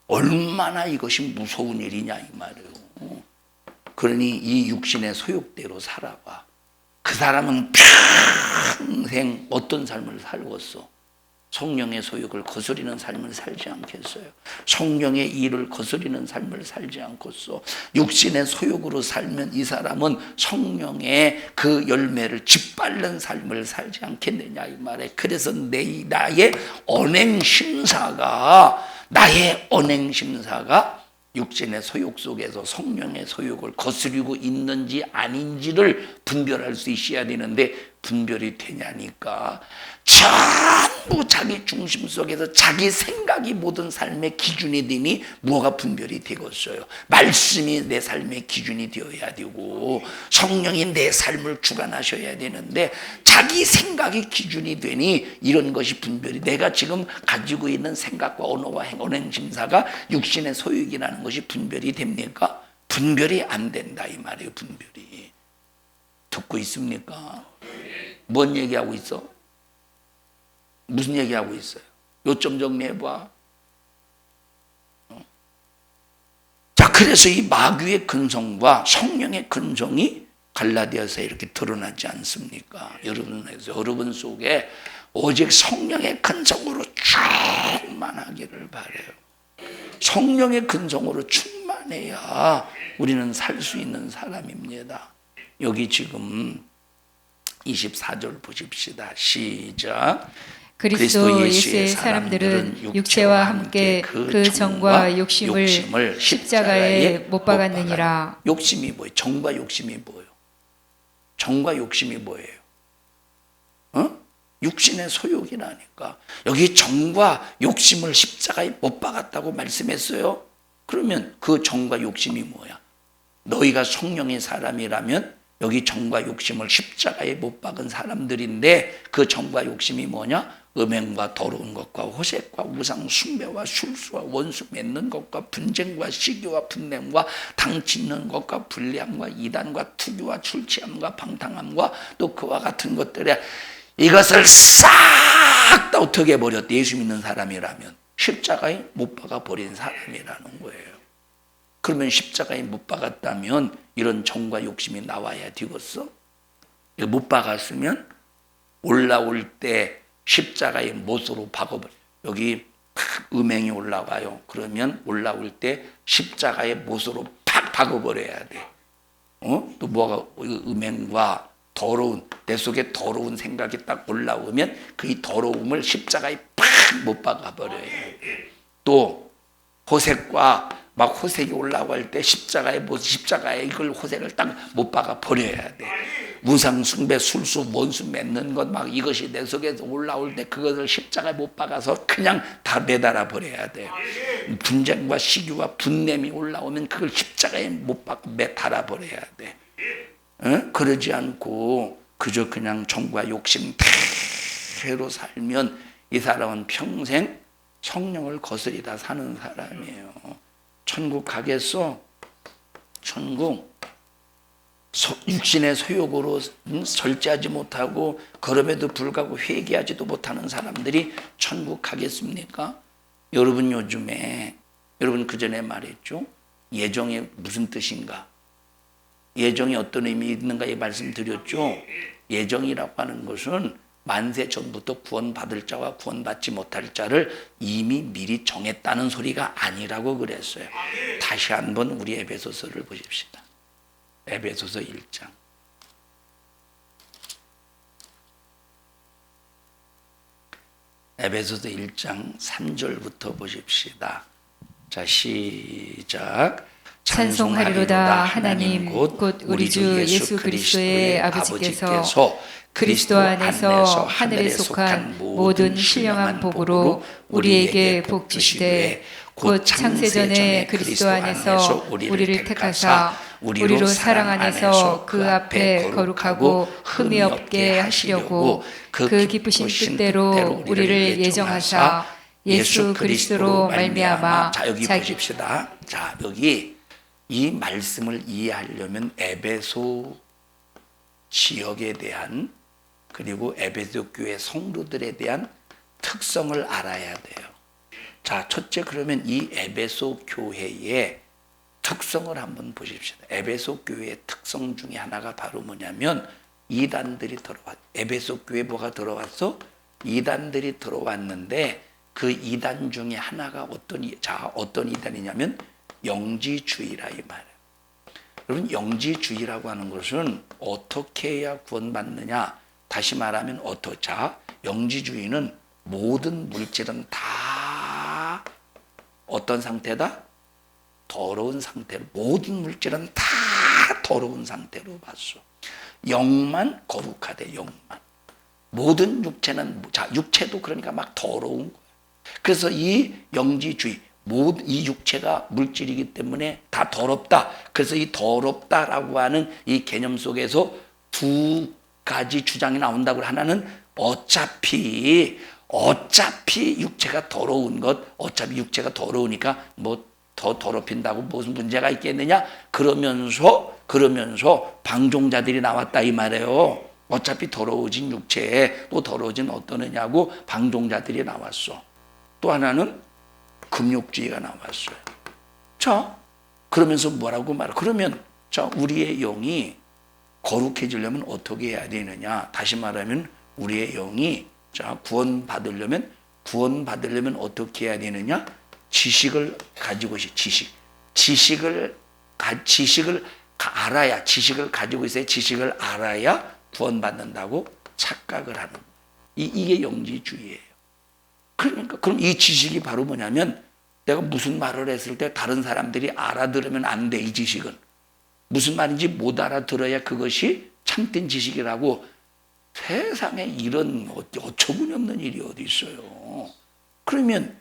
S1: 얼마나 이것이 무서운 일이냐 이 말이에요. 그러니 이 육신의 소욕대로 살아봐. 그 사람은 평생 어떤 삶을 살겠어? 성령의 소욕을 거스리는 삶을 살지 않겠어요? 성령의 일을 거스리는 삶을 살지 않겠어? 육신의 소욕으로 살면 이 사람은 성령의 그 열매를 짓밟는 삶을 살지 않겠느냐 이 말에. 그래서 나의 언행심사가 육신의 소욕 속에서 성령의 소욕을 거스리고 있는지 아닌지를 분별할 수 있어야 되는데 분별이 되냐니까. 전부 자기 중심 속에서 자기 생각이 모든 삶의 기준이 되니 뭐가 분별이 되겠어요? 말씀이 내 삶의 기준이 되어야 되고 성령이 내 삶을 주관하셔야 되는데 자기 생각이 기준이 되니 이런 것이 분별이, 내가 지금 가지고 있는 생각과 언어와 언행심사가 육신의 소욕이라는 것이 분별이 됩니까? 분별이 안 된다 이 말이에요. 분별이. 듣고 있습니까? 뭔 얘기하고 있어? 무슨 얘기하고 있어요? 요점 정리해봐. 자, 그래서 이 마귀의 근성과 성령의 근성이 갈라디아서에 이렇게 드러나지 않습니까? 여러분 속에 오직 성령의 근성으로 충만하기를 바라요. 성령의 근성으로 충만해야 우리는 살 수 있는 사람입니다. 여기 지금 24절 보십시다. 시작.
S2: 그리스도 예수의 사람들은 육체와 함께 그 정과 욕심을 십자가에 못 박았느니라.
S1: 욕심이 뭐예요? 정과 욕심이 뭐예요? 정과 욕심이 뭐예요? 육신의 소욕이라니까. 여기 정과 욕심을 십자가에 못 박았다고 말씀했어요. 그러면 그 정과 욕심이 뭐야? 너희가 성령의 사람이라면 여기 정과 욕심을 십자가에 못 박은 사람들인데, 그 정과 욕심이 뭐냐? 음행과 더러운 것과 호색과 우상 숭배와 술수와 원수 맺는 것과 분쟁과 시기와 분냄과 당 짓는 것과 불량과 이단과 투기와 출취함과 방탕함과 또 그와 같은 것들에 이것을 싹 다 어떻게 해버렸대? 예수 믿는 사람이라면 십자가에 못 박아 버린 사람이라는 거예요. 그러면 십자가에 못 박았다면 이런 정과 욕심이 나와야 되겠어? 못 박았으면 올라올 때 십자가에 못으로 박아버려. 여기 음행이 올라와요. 그러면 올라올 때 십자가에 못으로 팍 박아버려야 돼. 또 뭐가 음행과 더러운, 내 속에 더러운 생각이 딱 올라오면 그 더러움을 십자가에 팍 못 박아버려야 돼. 또 호색과 막 호색이 올라갈 때 십자가에 이걸 호색을 딱 못 박아 버려야 돼. 우상 숭배, 술수, 원수 맺는 것 막 이것이 내 속에서 올라올 때 그것을 십자가에 못 박아서 그냥 다 매달아 버려야 돼. 분쟁과 시기와 분냄이 올라오면 그걸 십자가에 못 박아 매달아 버려야 돼. 그러지 않고 그저 그냥 정과 욕심 대로 살면 이 사람은 평생 성령을 거스리다 사는 사람이에요. 천국 가겠어? 천국 육신의 소욕으로 절제하지 못하고 그럼에도 불구하고 회개하지도 못하는 사람들이 천국 가겠습니까? 여러분 요즘에, 여러분 그전에 말했죠? 예정이 무슨 뜻인가? 예정이 어떤 의미 있는가 이 말씀드렸죠? 예정이라고 하는 것은 만세 전부터 구원받을 자와 구원받지 못할 자를 이미 미리 정했다는 소리가 아니라고 그랬어요. 다시 한번 우리 에베소서를 보십시다. 에베소서 1장. 에베소서 1장 3절부터 보십시다. 자, 시작.
S2: 찬송하리로다. 하나님 곧 우리 주 예수 그리스도의 아버지께서 그리스도 안에서 하늘에 속한 모든 신령한 복으로 우리에게 복 주시되 곧 창세전에 그리스도 안에서 우리를 택하사 우리로 사랑 안에서 그 앞에 거룩하고 흠이 없게 하시려고 그 기쁘신 뜻대로 우리를 예정하사 예수 그리스도로 말미암아.
S1: 자, 여기 보십시다. 자, 여기 이 말씀을 이해하려면 에베소 지역에 대한, 그리고 에베소 교회 성도들에 대한 특성을 알아야 돼요. 자, 첫째, 그러면 이 에베소 교회의 특성을 한번 보십시다. 에베소 교회의 특성 중에 하나가 바로 뭐냐면 이단들이 들어왔. 에베소 교회 뭐가 들어왔어? 이단들이 들어왔는데 그 이단 중에 하나가 어떤 이단이냐면 영지주의라 이 말이에요. 여러분, 영지주의라고 하는 것은 어떻게 해야 구원받느냐? 다시 말하면 영지주의는 모든 물질은 다 어떤 상태다? 더러운 상태로, 모든 물질은 다 더러운 상태로 봤어. 영만 거룩하대. 영만. 모든 육체는, 육체도 그러니까 막 더러운 거야. 그래서 이 영지주의, 이 육체가 물질이기 때문에 다 더럽다. 그래서 이 더럽다라고 하는 이 개념 속에서 두 가지 주장이 나온다고. 하나는 어차피 육체가 더러운 것, 어차피 육체가 더러우니까 뭐 더 더럽힌다고 무슨 문제가 있겠느냐? 그러면서 방종자들이 나왔다 이 말이에요. 어차피 더러워진 육체에 또 더러워진 어떠느냐고 방종자들이 나왔어. 또 하나는 금욕주의가 나왔어요. 자, 그러면서 뭐라고 말해? 그러면 자, 우리의 영이 거룩해지려면 어떻게 해야 되느냐? 다시 말하면 우리의 영이 구원받으려면 어떻게 해야 되느냐? 지식을 가지고 지식을 알아야, 지식을 가지고 있어야, 지식을 알아야 구원받는다고 착각을 하는 거예요. 이게 영지주의예요. 그러니까 그럼 이 지식이 바로 뭐냐면 내가 무슨 말을 했을 때 다른 사람들이 알아들으면 안 돼. 이 지식은 무슨 말인지 못 알아들어야 그것이 참된 지식이라고 세상에 이런 어처구니없는 일이 어디 있어요. 그러면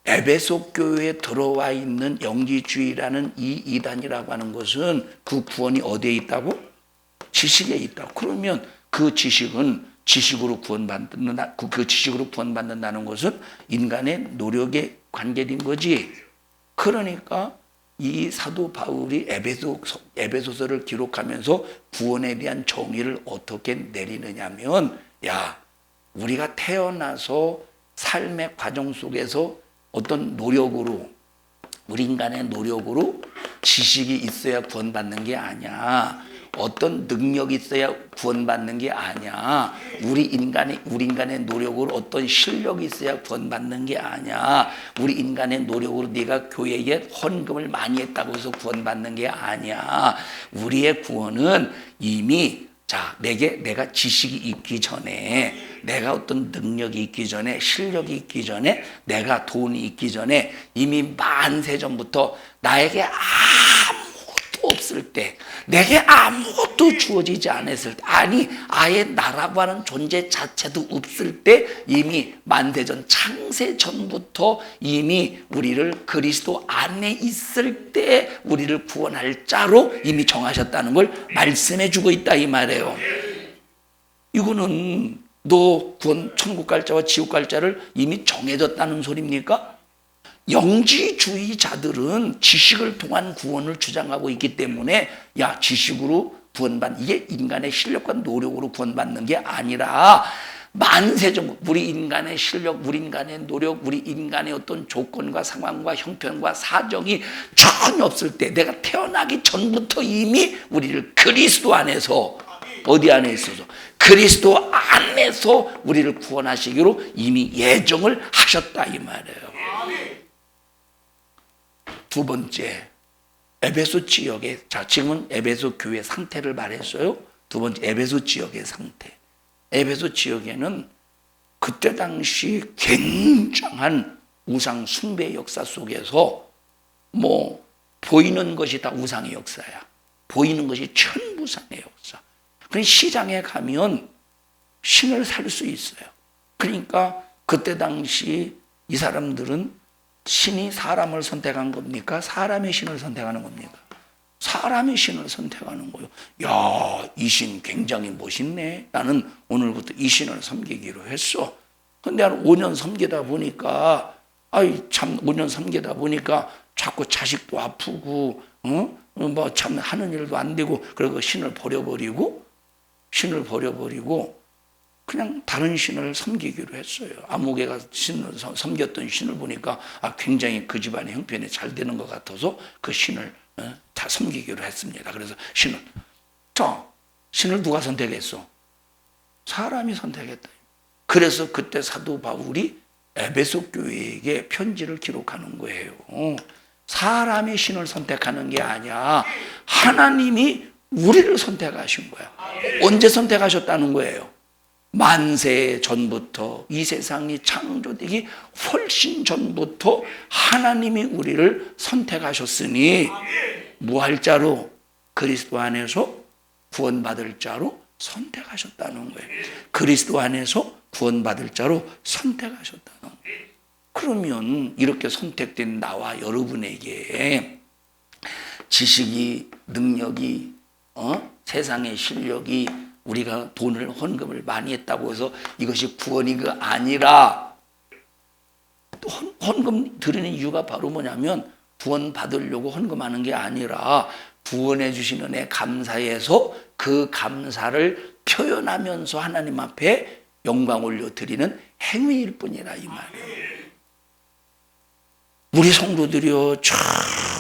S1: 에베소 교회에 들어와 있는 영지주의라는 이 이단이라고 하는 것은 그 구원이 어디에 있다고? 지식에 있다고. 그러면 그 지식은 지식으로 구원받는다는 것은 인간의 노력에 관계된 거지. 그러니까 이 사도 바울이 에베소서를 기록하면서 구원에 대한 정의를 어떻게 내리느냐면, 야, 우리가 태어나서 삶의 과정 속에서 어떤 노력으로, 우리 인간의 노력으로 지식이 있어야 구원받는 게 아니야. 어떤 능력이 있어야 구원받는 게 아니야. 우리 인간의 노력으로 어떤 실력이 있어야 구원받는 게 아니야. 우리 인간의 노력으로 네가 교회에 헌금을 많이 했다고 해서 구원받는 게 아니야. 우리의 구원은 이미 내가 지식이 있기 전에, 내가 어떤 능력이 있기 전에, 실력이 있기 전에, 내가 돈이 있기 전에 이미 만세 전부터 나에게 아무것도 없을 때, 내게 아무것도 주어지지 않았을 때, 아니 아예 나라고 하는 존재 자체도 없을 때 이미 만세전 창세 전부터 이미 우리를 그리스도 안에 있을 때 우리를 구원할 자로 이미 정하셨다는 걸 말씀해 주고 있다 이 말이에요. 이거는 너 구원 천국 갈 자와 지옥 갈 자를 이미 정해졌다는 소리입니까? 영지주의자들은 지식을 통한 구원을 주장하고 있기 때문에, 야, 지식으로 이게 인간의 실력과 노력으로 구원받는 게 아니라 만세전 우리 인간의 실력, 우리 인간의 노력, 우리 인간의 어떤 조건과 상황과 형편과 사정이 전혀 없을 때, 내가 태어나기 전부터 이미 우리를 그리스도 안에서, 어디 안에 있어서? 그리스도 안에서 우리를 구원하시기로 이미 예정을 하셨다 이 말이에요. 두 번째, 에베소 지역의, 지금은 에베소 교회 상태를 말했어요. 두 번째, 에베소 지역의 상태. 에베소 지역에는 그때 당시 굉장한 우상 숭배 역사 속에서 보이는 것이 다 우상의 역사야. 보이는 것이 천부상의 역사. 그러니까 시장에 가면 신을 살 수 있어요. 그러니까 그때 당시 이 사람들은 신이 사람을 선택한 겁니까? 사람의 신을 선택하는 겁니까? 사람의 신을 선택하는 거예요. 야, 이 신 굉장히 멋있네. 나는 오늘부터 이 신을 섬기기로 했어. 근데 한 5년 섬기다 보니까, 5년 섬기다 보니까 자꾸 자식도 아프고, 참 하는 일도 안 되고, 그리고 신을 버려버리고, 그냥 다른 신을 섬기기로 했어요. 아무개가 섬겼던 신을 보니까 굉장히 그 집안의 형편이 잘 되는 것 같아서 그 신을 다 섬기기로 했습니다. 그래서 신을 누가 선택했어? 사람이 선택했다. 그래서 그때 사도 바울이 에베소 교회에게 편지를 기록하는 거예요. 사람의 신을 선택하는 게 아니야. 하나님이 우리를 선택하신 거야. 언제 선택하셨다는 거예요? 만세 전부터, 이 세상이 창조되기 훨씬 전부터 하나님이 우리를 선택하셨으니 무할 자로, 그리스도 안에서 구원받을 자로 선택하셨다는 거예요. 그리스도 안에서 구원받을 자로 선택하셨다는 거예요. 그러면 이렇게 선택된 나와 여러분에게 지식이, 능력이, 세상의 실력이, 우리가 돈을 헌금을 많이 했다고 해서 이것이 구원이가 아니라, 헌금 드리는 이유가 바로 뭐냐면 구원 받으려고 헌금하는 게 아니라 구원해 주신 은혜 감사해서 그 감사를 표현하면서 하나님 앞에 영광 올려 드리는 행위일 뿐이라 이 말이에요. 우리 성도들이요,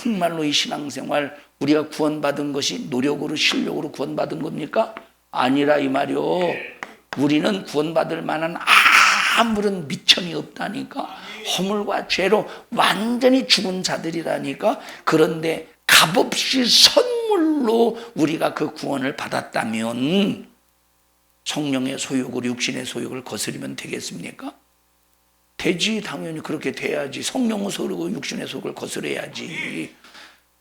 S1: 정말로 이 신앙생활 우리가 구원받은 것이 노력으로 실력으로 구원받은 겁니까? 아니라 이 말이요. 우리는 구원받을 만한 아무런 미천이 없다니까. 허물과 죄로 완전히 죽은 자들이라니까. 그런데 값없이 선물로 우리가 그 구원을 받았다면 성령의 소욕을, 육신의 소욕을 거스르면 되겠습니까? 되지. 당연히 그렇게 돼야지. 성령의 소욕을, 육신의 소욕을 거스려야지.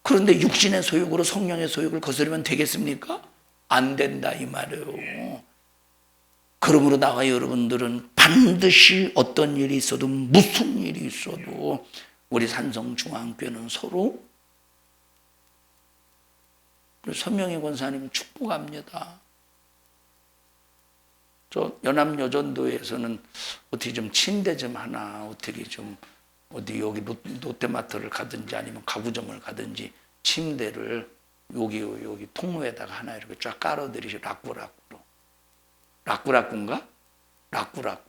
S1: 그런데 육신의 소욕으로 성령의 소욕을 거스르면 되겠습니까? 안 된다 이 말이에요. 그러므로 나와 여러분들은 반드시 어떤 일이 있어도 무슨 일이 있어도 우리 산성중앙교회는 서로 서명희 권사님 축복합니다. 저 연합여전도에서는 어떻게 좀 침대 좀 하나 어떻게 좀 어디 여기 롯데마트를 가든지 아니면 가구점을 가든지 침대를 여기 통로에다가 하나 이렇게 쫙 깔아드리시 라꾸라꾸로. 라꾸라꾸인가? 라꾸라꾸.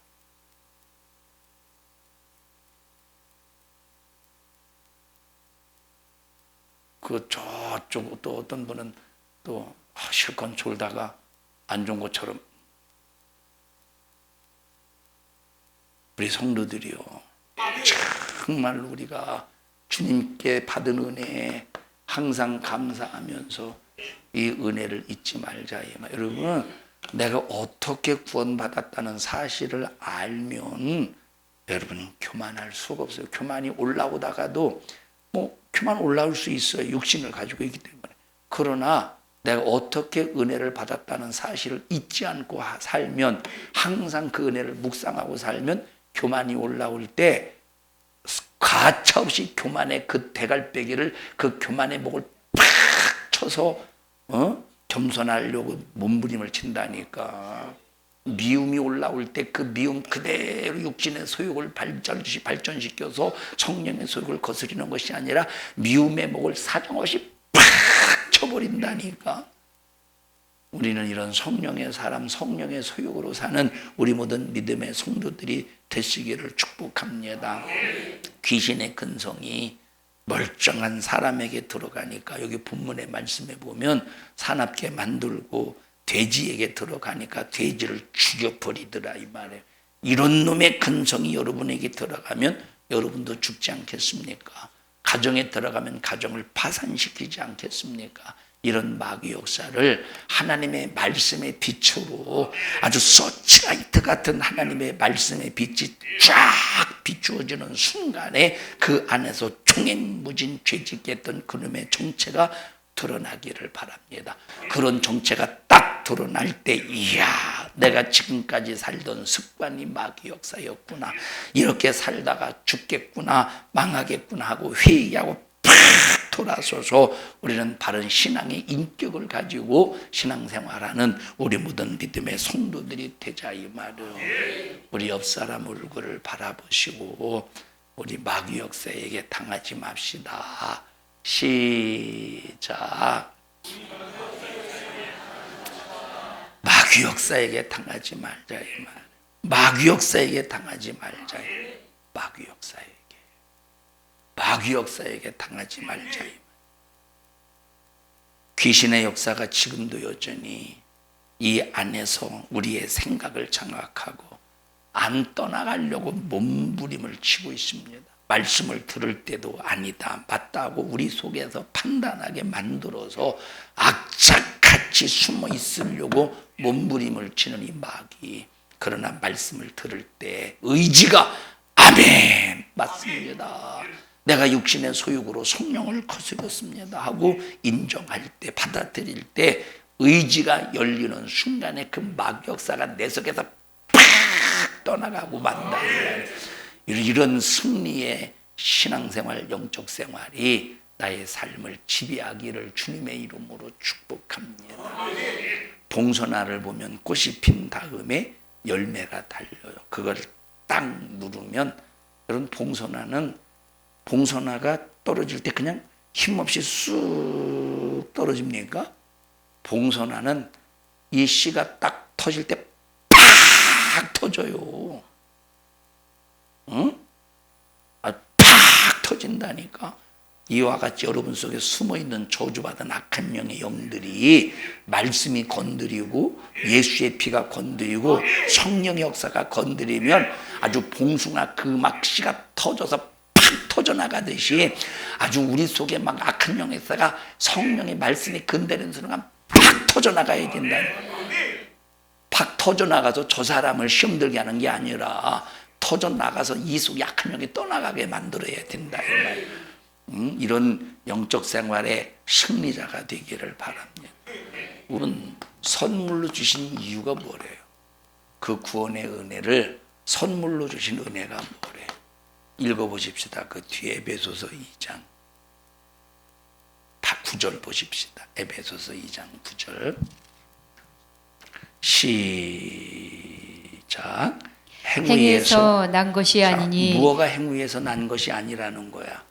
S1: 그 저쪽 또 어떤 분은 또 실컷 졸다가 안 좋은 것처럼 우리 성도들이요. 정말 우리가 주님께 받은 은혜에 항상 감사하면서 이 은혜를 잊지 말자. 여러분, 내가 어떻게 구원받았다는 사실을 알면 여러분 교만할 수가 없어요. 교만이 올라오다가도 교만 올라올 수 있어요. 육신을 가지고 있기 때문에. 그러나 내가 어떻게 은혜를 받았다는 사실을 잊지 않고 살면, 항상 그 은혜를 묵상하고 살면 교만이 올라올 때 가차없이 교만의 그 대갈배기를, 그 교만의 목을 팍 쳐서 겸손하려고 몸부림을 친다니까. 미움이 올라올 때 그 미움 그대로 육신의 소욕을 발전시켜서 성령의 소욕을 거스리는 것이 아니라 미움의 목을 사정없이 팍 쳐버린다니까. 우리는 이런 성령의 사람, 성령의 소욕으로 사는 우리 모든 믿음의 성도들이 되시기를 축복합니다. 귀신의 근성이 멀쩡한 사람에게 들어가니까 여기 본문의 말씀에 보면 사납게 만들고 돼지에게 들어가니까 돼지를 죽여버리더라 이 말이에요. 이런 놈의 근성이 여러분에게 들어가면 여러분도 죽지 않겠습니까? 가정에 들어가면 가정을 파산시키지 않겠습니까? 이런 마귀 역사를 하나님의 말씀의 빛으로 아주 서치라이트 같은 하나님의 말씀의 빛이 쫙 비추어지는 순간에 그 안에서 총행무진 죄짓겠던 그놈의 정체가 드러나기를 바랍니다. 그런 정체가 딱 드러날 때 이야, 내가 지금까지 살던 습관이 마귀 역사였구나, 이렇게 살다가 죽겠구나, 망하겠구나 하고 회의하고 팍 돌아서서 우리는 바른 신앙의 인격을 가지고 신앙생활하는 우리 모든 믿음의 성도들이 되자 이 말이에요. 우리 옆사람 얼굴을 바라보시고 우리 마귀 역사에게 당하지 맙시다. 시작. 마귀 역사에게 당하지 말자 이 말. 마귀 역사에게 당하지 말자. 마귀 역사에게 당하지 말자. 귀신의 역사가 지금도 여전히 이 안에서 우리의 생각을 장악하고 안 떠나가려고 몸부림을 치고 있습니다. 말씀을 들을 때도 아니다, 맞다 하고 우리 속에서 판단하게 만들어서 악착같이 숨어 있으려고 몸부림을 치는 이 마귀. 그러나 말씀을 들을 때 의지가 아멘, 맞습니다, 내가 육신의 소욕으로 성령을 거스렸습니다 하고 인정할 때, 받아들일 때 의지가 열리는 순간에 그 마귀 역사가 내 속에서 팍 떠나가고 만다. 이런 승리의 신앙생활, 영적 생활이 나의 삶을 지배하기를 주님의 이름으로 축복합니다. 봉선화를 보면 꽃이 핀 다음에 열매가 달려요. 그걸 딱 누르면, 여러분, 봉선화가 떨어질 때 그냥 힘없이 쑥 떨어집니까? 봉선화는 이 씨가 딱 터질 때 팍 터져요. 응? 팍 터진다니까. 이와 같이 여러분 속에 숨어있는 저주받은 악한 영의 영들이 말씀이 건드리고 예수의 피가 건드리고 성령의 역사가 건드리면 아주 봉숭아 그 막 씨가 터져서 팍 터져나가듯이 아주 우리 속에 막 악한 영의 역사가 성령의 말씀이 건드리는 순간 팍 터져나가야 된다. 팍 터져나가서 저 사람을 시험 들게 하는 게 아니라 터져나가서 이 속에 악한 영이 떠나가게 만들어야 된다. 이런 영적 생활의 승리자가 되기를 바랍니다. 선물로 주신 이유가 뭐래요? 그 구원의 은혜를 선물로 주신 은혜가 뭐래요? 읽어보십시다. 그 뒤에 에베소서 2장 9절 보십시다. 에베소서 2장 9절 시작.
S2: 행위에서 난 것이 아니니
S1: 무엇가 행위에서 난 것이 아니라는 거야?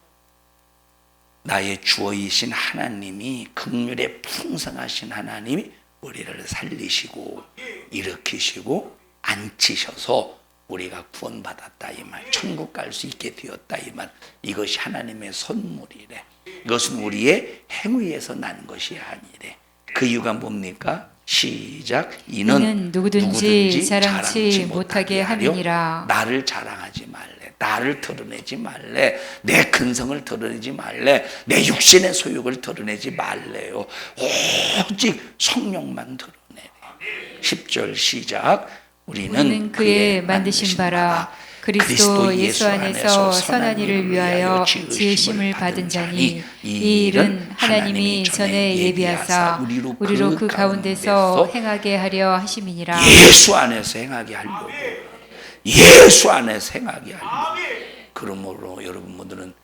S1: 나의 주어이신 하나님이 긍휼에 풍성하신 하나님이 우리를 살리시고 일으키시고 앉히셔서 우리가 구원받았다 이 말, 천국 갈 수 있게 되었다 이 말. 이것이 하나님의 선물이래. 이것은 우리의 행위에서 난 것이 아니래. 그 이유가 뭡니까? 시작. 이는
S2: 누구든지 자랑치 못하게 함이니라.
S1: 나를 자랑하지 말래. 나를 드러내지 말래. 내 근성을 드러내지 말래. 내 육신의 소욕을 드러내지 말래요. 오직 성령만 드러내래. 10절 시작. 우리는
S2: 그의 만드신 바라 그리스도 예수 안에서 선한 일을 위하여 지으심을 받은 자니 이 일은 하나님이 전에 예비하사 우리로 그 가운데서 행하게 하려 하심이니라.
S1: 예수 안에서 행하게 하려고. 예수 안에서 행하게 하려고. 그러므로 여러분들은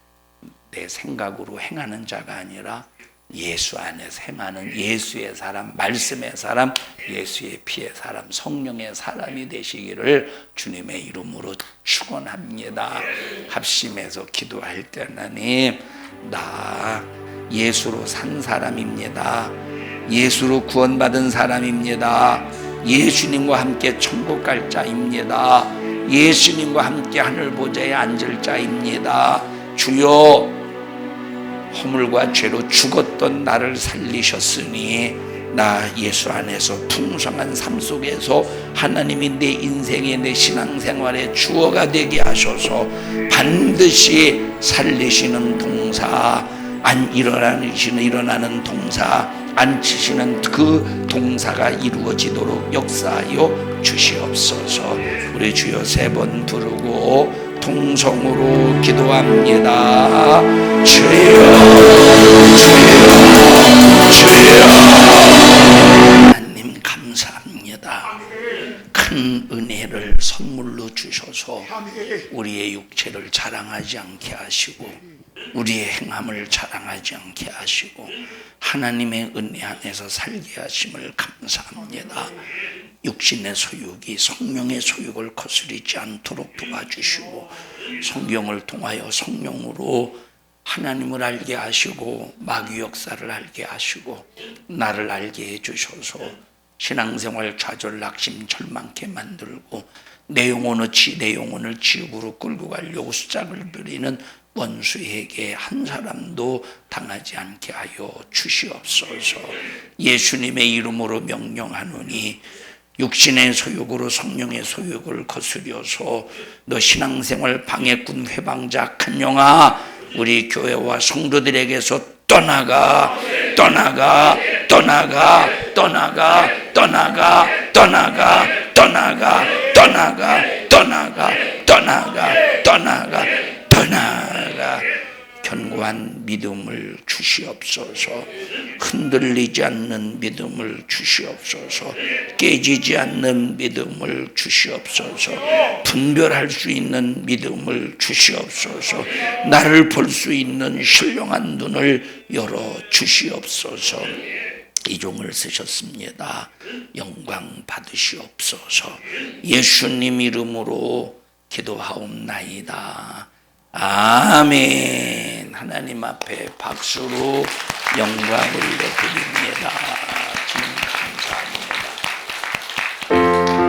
S1: 내 생각으로 행하는 자가 아니라 예수 안에서 행하는 예수의 사람, 말씀의 사람, 예수의 피의 사람, 성령의 사람이 되시기를 주님의 이름으로 축원합니다. 합심해서 기도할 때 하나님, 나 예수로 산 사람입니다. 예수로 구원받은 사람입니다. 예수님과 함께 천국 갈 자입니다. 예수님과 함께 하늘 보좌에 앉을 자입니다. 주여, 허물과 죄로 죽었던 나를 살리셨으니 나 예수 안에서 풍성한 삶 속에서 하나님이 내 인생의 내 신앙생활의 주어가 되게 하셔서 반드시 살리시는 동사, 일어나는 동사, 앉히시는 그 동사가 이루어지도록 역사하여 주시옵소서. 우리 주여 3번 부르고 통성으로 기도합니다. 주여, 주여, 주여. 하나님 감사합니다. 큰 은혜를 선물로 주셔서 우리의 육체를 자랑하지 않게 하시고 우리의 행함을 자랑하지 않게 하시고 하나님의 은혜 안에서 살게 하심을 감사합니다. 육신의 소욕이 성령의 소욕을 거스르지 않도록 도와주시고 성경을 통하여 성령으로 하나님을 알게 하시고 마귀 역사를 알게 하시고 나를 알게 해주셔서 신앙생활 좌절 낙심 절망케 만들고 내 영혼을 지옥으로 끌고 가려고 수작을 부리는 원수에게 한 사람도 당하지 않게 하여 주시옵소서. 예수님의 이름으로 명령하노니 육신의 소욕으로 성령의 소욕을 거스려서 너 신앙생활 방해꾼 회방자 큰 영아 우리 교회와 성도들에게서 떠나가 떠나가 떠나가 떠나가 떠나가 떠나가 떠나가 떠나가 떠나가 떠나가 떠나가 떠나가 견고한 믿음을 주시옵소서. 흔들리지 않는 믿음을 주시옵소서. 깨지지 않는 믿음을 주시옵소서. 분별할 수 있는 믿음을 주시옵소서. 나를 볼 수 있는 신령한 눈을 열어 주시옵소서. 이 종을 쓰셨습니다. 영광 받으시옵소서. 예수님 이름으로 기도하옵나이다. 아멘. 하나님 앞에 박수로 영광을 드리옵소서.